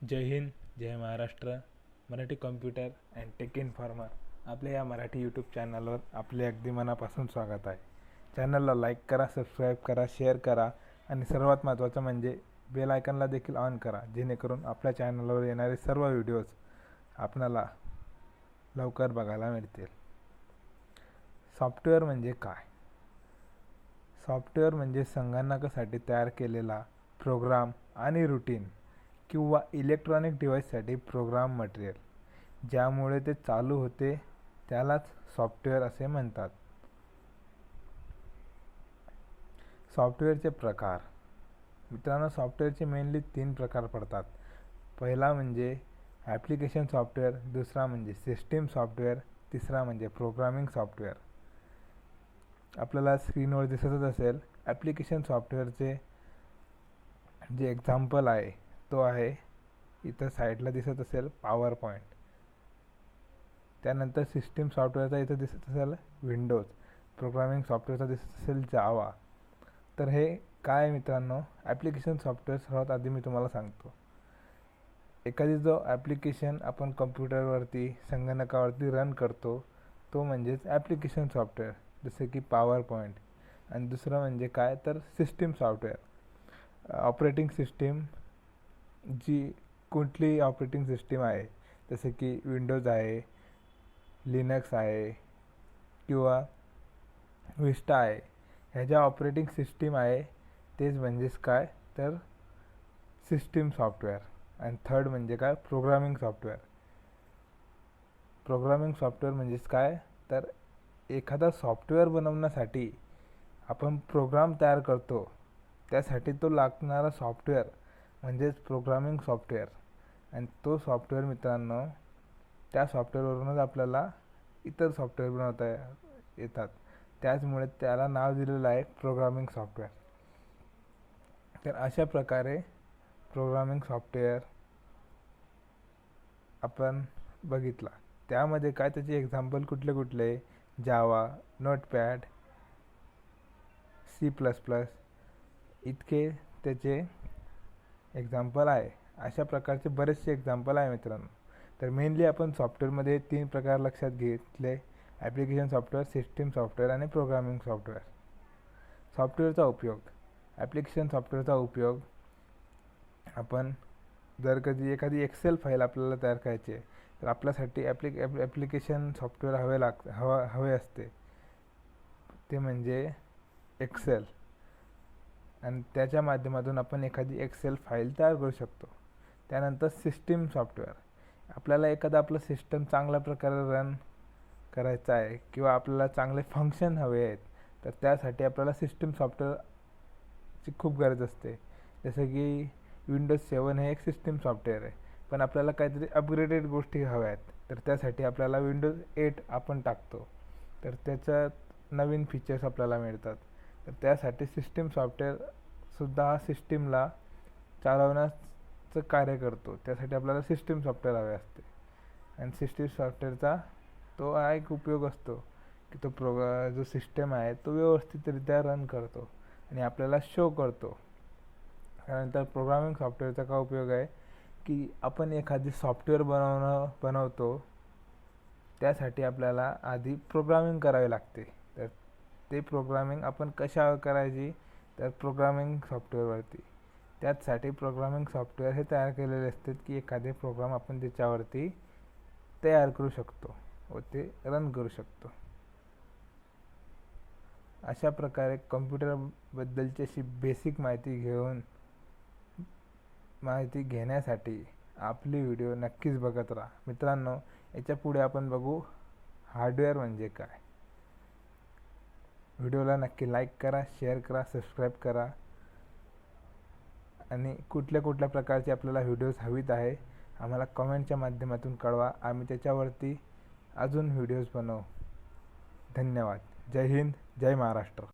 जय हिंद, जय Maharashtra. Marathi computer and tech informer आपल्या या मराठी यूट्यूब चॅनलवर आपले अगदी मनापासून स्वागत आहे. चॅनलला लाईक करा, सबस्क्राईब करा, शेअर करा आणि सर्वात महत्त्वाचं म्हणजे बेल आयकॉनला देखील ऑन करा, जेणेकरून आपल्या चॅनलवर येणारे सर्व व्हिडिओज आपणाला लवकर बघायला मिळतील. सॉफ्टवेअर म्हणजे काय? सॉफ्टवेअर म्हणजे संगणकासाठी तयार केलेला प्रोग्राम आणि रूटीन किंवा इलेक्ट्रॉनिक डिव्हाइससाठी प्रोग्राम मटेरियल ज्यामुळे ते चालू होते त्यालाच सॉफ्टवेअर असे म्हणतात. सॉफ्टवेअरचे प्रकार. मित्रांनो, सॉफ्टवेअरचे मेनली 3 प्रकार पडतात. पहिला म्हणजे ॲप्लिकेशन सॉफ्टवेअर, दुसरा म्हणजे सिस्टीम सॉफ्टवेअर, तिसरा म्हणजे प्रोग्रामिंग सॉफ्टवेअर. आपल्याला स्क्रीनवर दिसतच असेल ॲप्लिकेशन सॉफ्टवेअरचे जे एक्झाम्पल आहे तो आहे इथं साईडला दिसत असेल पॉवर पॉईंट. त्यानंतर सिस्टीम सॉफ्टवेअरचा इथं दिसत असेल विंडोज. प्रोग्रामिंग सॉफ्टवेअरचा दिसत असेल जावा. तर हे काय मित्रांनो, ॲप्लिकेशन सॉफ्टवेअर सर्वात आधी मी तुम्हाला सांगतो. एखादी जो ॲप्लिकेशन आपण कम्प्युटरवरती संगणकावरती रन करतो तो म्हणजेच ॲप्लिकेशन सॉफ्टवेअर, जसे की पॉवर पॉईंट. आणि दुसरं म्हणजे काय तर सिस्टीम सॉफ्टवेअर, ऑपरेटिंग सिस्टीम. जी कुठलीही ऑपरेटिंग सिस्टीम आहे, जसे की विंडोज आहे, लिनक्स आहे किंवा विस्टा आहे, ह्या ज्या ऑपरेटिंग सिस्टीम आहे तेच म्हणजेच काय तर सिस्टीम सॉफ्टवेअर. आणि थर्ड म्हणजे काय प्रोग्रामिंग सॉफ्टवेअर. प्रोग्रामिंग सॉफ्टवेअर म्हणजेच काय तर एखादा सॉफ्टवेअर बनवण्यासाठी आपण प्रोग्राम तयार करतो त्यासाठी तो लागणारा सॉफ्टवेअर म्हणजेच प्रोग्रामिंग सॉफ्टवेअर. आणि तो सॉफ्टवेअर मित्रांनो, त्या सॉफ्टवेअरवरूनच आपल्याला इतर सॉफ्टवेअर बनवता येतात. त्याचमुळे त्याला नाव दिलेलं आहे प्रोग्रामिंग सॉफ्टवेअर. तर अशा प्रकारे प्रोग्रामिंग सॉफ्टवेअर आपण बघितला. त्यामध्ये काय त्याचे एक्झाम्पल कुठले कुठले? जावा, नोटपॅड, C++, इतके त्याचे एक्झाम्पल आहे. अशा प्रकारचे बरेचसे एक्झाम्पल आहे मित्रांनो. तर मेनली आपण सॉफ्टवेअरमध्ये 3 प्रकार लक्षात घेतले: ॲप्लिकेशन सॉफ्टवेअर, सिस्टीम सॉफ्टवेअर आणि प्रोग्रामिंग सॉफ्टवेअर. सॉफ्टवेअरचा उपयोग. ॲप्लिकेशन सॉफ्टवेअरचा उपयोग आपण जर कधी एखादी एक्सेल फाईल आपल्याला तयार करायची आहे तर आपल्यासाठी ॲप्लिकेशन सॉफ्टवेअर हवे असते, ते म्हणजे एक्सेल. आणि त्याच्या माध्यमातून आपण एखादी एक्सेल फाईल तयार करू शकतो. त्यानंतर सिस्टीम सॉफ्टवेअर. आपल्याला एखादा आपलं सिस्टम चांगल्या प्रकारे रन करायचं आहे किंवा आपल्याला चांगले फंक्शन हवे आहेत, तर त्यासाठी आपल्याला सिस्टीम सॉफ्टवेअरची खूप गरज असते. जसं की विंडोज 7 हे एक सिस्टीम सॉफ्टवेअर आहे, पण आपल्याला काहीतरी अपग्रेडेड गोष्टी हव्या आहेत, तर त्यासाठी आपल्याला विंडोज 8 आपण टाकतो, तर त्याच्यात नवीन फीचर्स आपल्याला मिळतात. तर त्यासाठी सिस्टीम सॉफ्टवेअरसुद्धा हा सिस्टीमला चालवण्याचं कार्य करतो. त्यासाठी आपल्याला सिस्टीम सॉफ्टवेअर हवे असते. आणि सिस्टीम सॉफ्टवेअरचा तो हा एक उपयोग असतो की तो जो सिस्टम आहे तो व्यवस्थितरित्या रन करतो आणि आपल्याला शो करतो. त्यानंतर प्रोग्रामिंग सॉफ्टवेअरचा काय उपयोग आहे की आपण एखादी सॉफ्टवेअर बनवतो त्यासाठी आपल्याला आधी प्रोग्रामिंग करावी लागते. तर ते प्रोग्रामिंग आपण कशावर करायची तर प्रोग्रामिंग सॉफ्टवेअरवरती. त्याचसाठी प्रोग्रामिंग सॉफ्टवेअर हे तयार केलेले असतात की एखादे प्रोग्राम आपण त्याच्यावरती तयार करू शकतो व ते रन करू शकतो. अशा प्रकारे कम्प्युटरबद्दलची अशी बेसिक माहिती घेण्यासाठी आपली व्हिडिओ नक्कीच बघत राहा. मित्रांनो, याच्या पुढे आपण बघू हार्डवेअर म्हणजे काय. व्हिडिओला नक्की लाईक करा, शेअर करा, सबस्क्राईब करा. आणि कुठल्या कुठल्या प्रकारचे आपल्याला व्हिडिओज हवीत आहे आम्हाला कमेंटच्या माध्यमातून कळवा. आम्ही त्याच्यावरती अजून व्हिडिओज बनवू. धन्यवाद. जय हिंद, जय महाराष्ट्र.